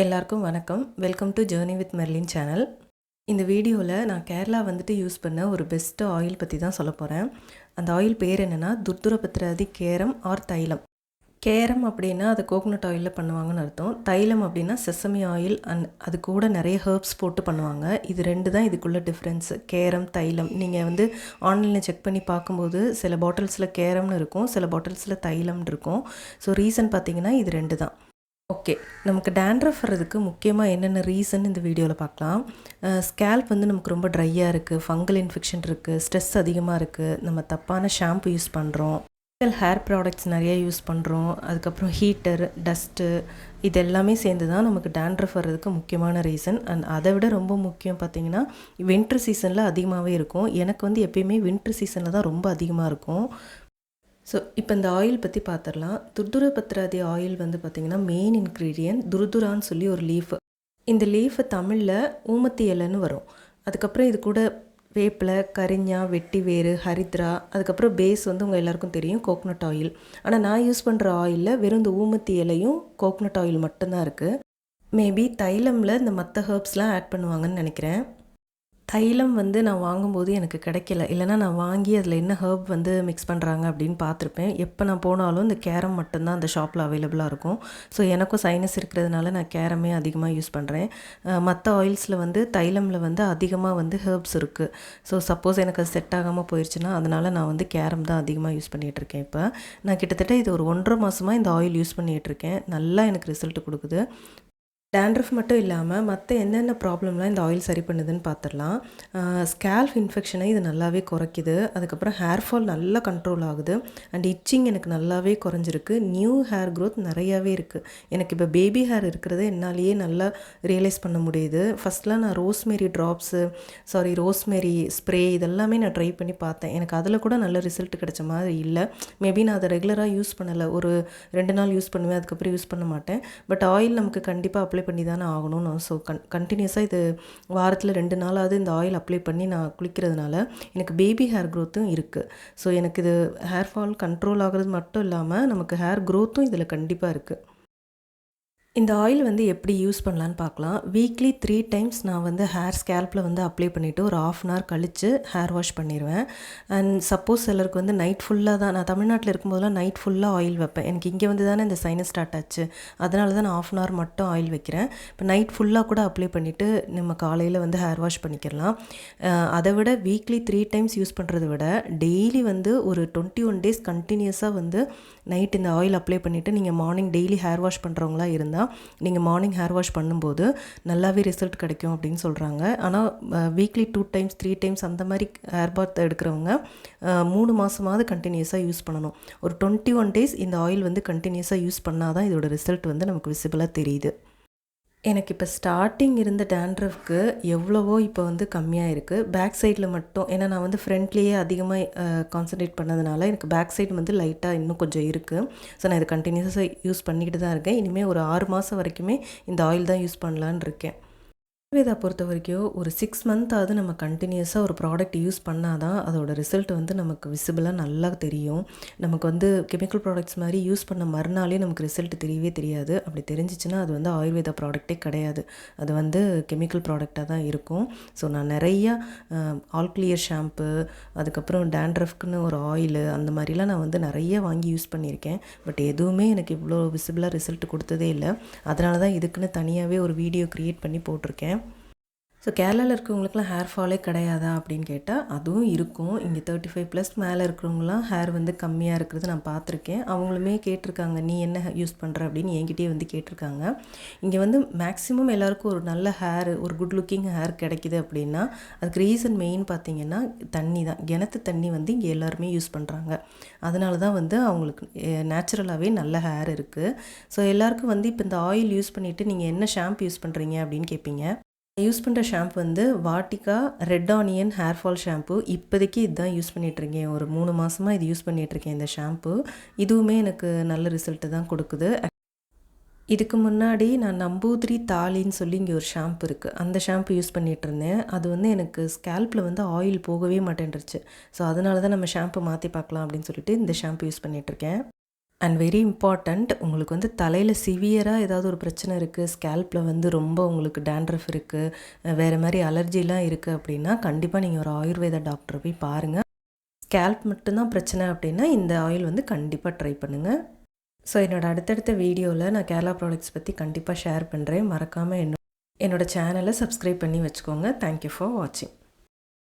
எல்லாருக்கும் வணக்கம். Welcome to journey with Merlin channel. இந்த வீடியோவில் நான் கேரளா வந்துட்டு யூஸ் பண்ண ஒரு பெஸ்ட்டு ஆயில் பற்றி தான் சொல்ல போகிறேன். அந்த ஆயில் பேர் என்னென்னா துர்துரபத்ராதி கேரம் ஆர் தைலம். கேரம் அப்படின்னா அது கோகோனட் ஆயிலில் பண்ணுவாங்கன்னு அர்த்தம். தைலம் அப்படின்னா செசமி ஆயில் அது கூட நிறைய ஹெர்ப்ஸ் போட்டு பண்ணுவாங்க. இது ரெண்டு தான் இதுக்குள்ள டிஃப்ரென்ஸு. கேரம் தைலம் நீங்கள் வந்து ஆன்லைனில் செக் பண்ணி பார்க்கும்போது சில பாட்டில்ஸில் கேரம்னு இருக்கும், சில பாட்டில்ஸில் தைலம்னு இருக்கும். ஸோ ரீசன் பார்த்திங்கன்னா இது ரெண்டு தான். ஓகே, நமக்கு டேண்ட்ரஃப் வர்றதுக்கு முக்கியமாக என்னென்ன ரீசன் இந்த வீடியோவில் பார்க்கலாம். ஸ்கேல்ப் வந்து நமக்கு ரொம்ப ட்ரையாக இருக்குது, ஃபங்கல் இன்ஃபெக்ஷன் இருக்குது, ஸ்ட்ரெஸ் அதிகமாக இருக்குது, நம்ம தப்பான ஷாம்பு யூஸ் பண்ணுறோம், ஹேர் ப்ராடக்ட்ஸ் நிறைய யூஸ் பண்ணுறோம், அதுக்கப்புறம் ஹீட்டர், டஸ்ட்டு, இது எல்லாமே சேர்ந்து தான் நமக்கு டேண்ட்ரஃப் வர்றதுக்கு முக்கியமான ரீசன். அண்ட் அதை விட ரொம்ப முக்கியம் பார்த்திங்கன்னா வின்டர் சீசனில் அதிகமாகவே இருக்கும். எனக்கு வந்து எப்பயுமே வின்டர் சீசனில் தான் ரொம்ப அதிகமாக இருக்கும். ஸோ இப்போ இந்த ஆயில் பற்றி பார்த்துடலாம். துர்துரபத்ராதி ஆயில் வந்து பார்த்திங்கன்னா மெயின் இன்க்ரீடியன்ட் துருதுரான்னு சொல்லி ஒரு லீஃப். இந்த லீஃபை தமிழில் ஊமத்தி இலைன்னு வரும். அதுக்கப்புறம் இது கூட வேப்பிலை, கரிஞ்சா, வெட்டி வேறு, ஹரித்ரா, அதுக்கப்புறம் பேஸ் வந்து உங்கள் எல்லாருக்கும் தெரியும் கோகோனட் ஆயில். ஆனால் நான் யூஸ் பண்ணுற ஆயிலில் வெறும் இந்த ஊமத்தி இலையும் கோகோனட் ஆயில் மட்டும்தான் இருக்குது. மேபி தைலமில் இந்த மற்ற ஹெர்ப்ஸ்லாம் ஆட் பண்ணுவாங்கன்னு நினைக்கிறேன். தைலம் வந்து நான் வாங்கும்போது எனக்கு கிடைக்கல, இல்லைனா நான் வாங்கி அதில் என்ன ஹெர்ப் வந்து மிக்ஸ் பண்ணுறாங்க அப்படின்னு பார்த்துருப்பேன். எப்போ நான் போனாலும் இந்த கேரம் மட்டும்தான் அந்த ஷாப்பில் அவைலபிளாக இருக்கும். ஸோ எனக்கும் சைனஸ் இருக்கிறதுனால நான் கேரமே அதிகமாக யூஸ் பண்ணுறேன். மற்ற ஆயில்ஸில் வந்து தைலமில் வந்து அதிகமாக வந்து ஹெர்ப்ஸ் இருக்குது. ஸோ சப்போஸ் எனக்கு அது செட் ஆகாமல் போயிடுச்சுன்னா அதனால் நான் வந்து கேரம் தான் அதிகமாக யூஸ் பண்ணிகிட்ருக்கேன். இப்போ நான் கிட்டத்தட்ட இது ஒரு 1.5 மாதமாக இந்த ஆயில் யூஸ் பண்ணிகிட்ருக்கேன். நல்லா எனக்கு ரிசல்ட் கொடுக்குது. டேண்ட்ரஃப் மட்டும் இல்லாமல் மற்ற என்னென்ன ப்ராப்ளம்லாம் இந்த ஆயில் சரி பண்ணுதுன்னு பார்த்துடலாம். ஸ்கேல்ப் இன்ஃபெக்ஷனை இது நல்லாவே குறைக்குது. அதுக்கப்புறம் ஹேர் ஃபால் நல்லா கண்ட்ரோல் ஆகுது. அண்ட் இச்சிங் எனக்கு நல்லாவே குறைஞ்சிருக்கு. நியூ ஹேர் க்ரோத் நிறையாவே இருக்குது. எனக்கு இப்போ பேபி ஹேர் இருக்கிறத என்னாலேயே நல்லா ரியலைஸ் பண்ண முடியுது. ஃபஸ்ட்லாம் நான் ரோஸ்மேரி ஸ்ப்ரே இதெல்லாமே நான் ட்ரை பண்ணி பார்த்தேன். எனக்கு அதில் கூட நல்ல ரிசல்ட் கிடைச்ச மாதிரி இல்லை. மேபி நான் அதை ரெகுலராக யூஸ் பண்ணலை. ஒரு 2 நாள் யூஸ் பண்ணுவேன், அதுக்கப்புறம் யூஸ் பண்ண மாட்டேன். பட் ஆயில் நமக்கு கண்டிப்பாக அப்ளை பண்ணி தானே ஆகணும்னு. ஸோ கண்டினியூஸாக இது வாரத்தில் 2 நாளாவது இந்த ஆயில் அப்ளை பண்ணி நான் குளிக்கிறதுனால எனக்கு பேபி ஹேர் க்ரோத்தும் இருக்குது. ஸோ எனக்கு இது ஹேர் ஃபால் கண்ட்ரோல் ஆகிறது மட்டும் இல்லாமல் நமக்கு ஹேர் க்ரோத்தும் இதில் கண்டிப்பாக இருக்குது. இந்த ஆயில் வந்து எப்படி யூஸ் பண்ணலான்னு பார்க்கலாம். வீக்லி 3 டைம்ஸ் நான் வந்து ஹேர் ஸ்கேல்பில் வந்து அப்ளை பண்ணிவிட்டு ஒரு 1/2 hour கழித்து ஹேர் வாஷ் பண்ணிடுவேன். அண்ட் சப்போஸ் சிலருக்கு வந்து நைட் ஃபுல்லாக தான், நான் தமிழ்நாட்டில் இருக்கும்போதெல்லாம் நைட் ஃபுல்லாக ஆயில் வைப்பேன். எனக்கு இங்கே வந்து தானே இந்த சைனஸ் ஸ்டார்ட் ஆச்சு, அதனால தான் நான் 1/2 hour மட்டும் ஆயில் வைக்கிறேன். இப்போ நைட் ஃபுல்லாக கூட அப்ளை பண்ணிவிட்டு நம்ம காலையில் வந்து ஹேர் வாஷ் பண்ணிக்கலாம். அதை விட வீக்லி 3 டைம்ஸ் யூஸ் பண்ணுறதை விட டெய்லி வந்து ஒரு 21 days கண்டினியூஸாக வந்து நைட் இந்த ஆயில் அப்ளை பண்ணிவிட்டு நீங்கள் மார்னிங் டெய்லி ஹேர் வாஷ் பண்ணுறவங்களா இருந்தால் நீங்கள் மார்னிங் ஹேர் வாஷ் பண்ணும்போது நல்லாவே ரிசல்ட் கிடைக்கும் அப்படின்னு சொல்கிறாங்க. ஆனால் வீக்லி 2 டைம்ஸ் 3 டைம்ஸ் அந்த மாதிரி ஹேர் பாத் எடுக்கிறவங்க 3 மாதமாவது கண்டினியூஸாக யூஸ் பண்ணணும். ஒரு 21 days இந்த ஆயில் வந்து கண்டினியூஸாக யூஸ் பண்ணால் தான் இதோட ரிசல்ட் வந்து நமக்கு விசிபிளாக தெரியுது. எனக்கு இப்போ ஸ்டார்டிங் இருந்த டேண்ட்ரஃப்க்கு எவ்வளவோ இப்போ வந்து கம்மியாக இருக்குது. பேக் சைடில் மட்டும், ஏன்னா நான் வந்து ஃப்ரண்ட்லேயே அதிகமாக கான்சன்ட்ரேட் பண்ணதுனால எனக்கு பேக் சைடு வந்து லைட்டாக இன்னும் கொஞ்சம் இருக்குது. ஸோ நான் இதை கண்டினியூஸாக யூஸ் பண்ணிக்கிட்டு தான் இருக்கேன். இனிமேல் ஒரு 6 மாதம் வரைக்குமே இந்த ஆயில் தான் யூஸ் பண்ணலான்னு இருக்கேன். ஆயுர்வேதா பொறுத்த வரைக்கும் ஒரு 6 மந்த்தாவது நம்ம கண்டினியூஸாக ஒரு ப்ராடக்ட் யூஸ் பண்ணால் தான் அதோட ரிசல்ட் வந்து நமக்கு விசிபிளாக நல்லா தெரியும். நமக்கு வந்து கெமிக்கல் ப்ராடக்ட்ஸ் மாதிரி யூஸ் பண்ண மறுநாளே நமக்கு ரிசல்ட் தெரியவே தெரியாது. அப்படி தெரிஞ்சிச்சுன்னா அது வந்து ஆயுர்வேதா ப்ராடக்ட்டே கிடையாது, அது வந்து கெமிக்கல் ப்ராடக்டாக தான் இருக்கும். ஸோ நான் நிறையா ஆல் கிளியர் ஷாம்பு, அதுக்கப்புறம் டேண்ட்ரஃப்க்குன்னு ஒரு ஆயிலு, அந்த மாதிரிலாம் நான் வந்து நிறைய வாங்கி யூஸ் பண்ணியிருக்கேன். பட் எதுவுமே எனக்கு இவ்வளோ விசிபிளாக ரிசல்ட் கொடுத்ததே இல்லை. அதனால தான் இதுக்குன்னு தனியாகவே ஒரு வீடியோ க்ரியேட் பண்ணி போட்டிருக்கேன். ஸோ கேரளாவில் இருக்கிறவங்களுக்குலாம் ஹேர் ஃபாலே கிடையாதா அப்படின்னு கேட்டால் அதுவும் இருக்கும். இங்கே 35+ மேலே இருக்கிறவங்களாம் ஹேர் வந்து கம்மியாக இருக்கிறது நான் பார்த்துருக்கேன். அவங்களுமே கேட்டிருக்காங்க, நீ என்ன யூஸ் பண்ணுற அப்படின்னு என்கிட்டயே வந்து கேட்டிருக்காங்க. இங்கே வந்து மேக்ஸிமம் எல்லாருக்கும் ஒரு நல்ல ஹேர், ஒரு குட் லுக்கிங் ஹேர் கிடைக்கிது அப்படின்னா அதுக்கு ரீசன் மெயின் பார்த்திங்கன்னா தண்ணி தான். கிணத்து தண்ணி வந்து இங்கே எல்லாருமே யூஸ் பண்ணுறாங்க. அதனால தான் வந்து அவங்களுக்கு நேச்சுரலாகவே நல்ல ஹேர் இருக்குது. ஸோ எல்லாருக்கும் வந்து இப்போ இந்த ஆயில் யூஸ் பண்ணிவிட்டு நீங்கள் என்ன ஷாம்பு யூஸ் பண்ணுறீங்க அப்படின்னு கேட்பீங்க. யூஸ் பண்ணுற ஷாம்பு வந்து Vatika red onion hair fall shampoo. இப்போதைக்கு இதுதான் யூஸ் பண்ணிகிட்ருக்கேன். ஒரு 3 மாதமாக இது யூஸ் பண்ணிகிட்ருக்கேன் இந்த ஷாம்பு. இதுவுமே எனக்கு நல்ல ரிசல்ட்டு தான் கொடுக்குது. இதுக்கு முன்னாடி நான் நம்பூதிரி தாலின்னு சொல்லி இங்கே ஒரு ஷாம்பு இருக்குது, அந்த ஷாம்பு யூஸ் பண்ணிகிட்ருந்தேன். அது வந்து எனக்கு ஸ்கேல்பில் வந்து ஆயில் போகவே மாட்டேன்ருச்சு. ஸோ அதனால தான் நம்ம ஷாம்பு மாற்றி பார்க்கலாம் அப்படின்னு சொல்லிட்டு இந்த ஷாம்பு யூஸ் பண்ணிகிட்ருக்கேன். அண்ட் வெரி இம்பார்ட்டண்ட், உங்களுக்கு வந்து தலையில் சிவியராக ஏதாவது ஒரு பிரச்சனை இருக்குது, ஸ்கேல்ப்பில் வந்து ரொம்ப உங்களுக்கு டேண்ட்ரஃப் இருக்குது, வேறு மாதிரி அலர்ஜிலாம் இருக்குது அப்படின்னா கண்டிப்பாக நீங்கள் ஒரு ஆயுர்வேத டாக்டரை போய் பாருங்கள். ஸ்கேல்ப் மட்டும்தான் பிரச்சனை அப்படின்னா இந்த ஆயில் வந்து கண்டிப்பாக ட்ரை பண்ணுங்கள். ஸோ என்னோடய அடுத்தடுத்த வீடியோவில் நான் கேரளா ப்ராடக்ட்ஸ் பற்றி கண்டிப்பாக ஷேர் பண்ணுறேன். மறக்காமல் என்னோடய சேனலை சப்ஸ்கிரைப் பண்ணி வச்சுக்கோங்க. தேங்க்யூ ஃபார் வாட்சிங்.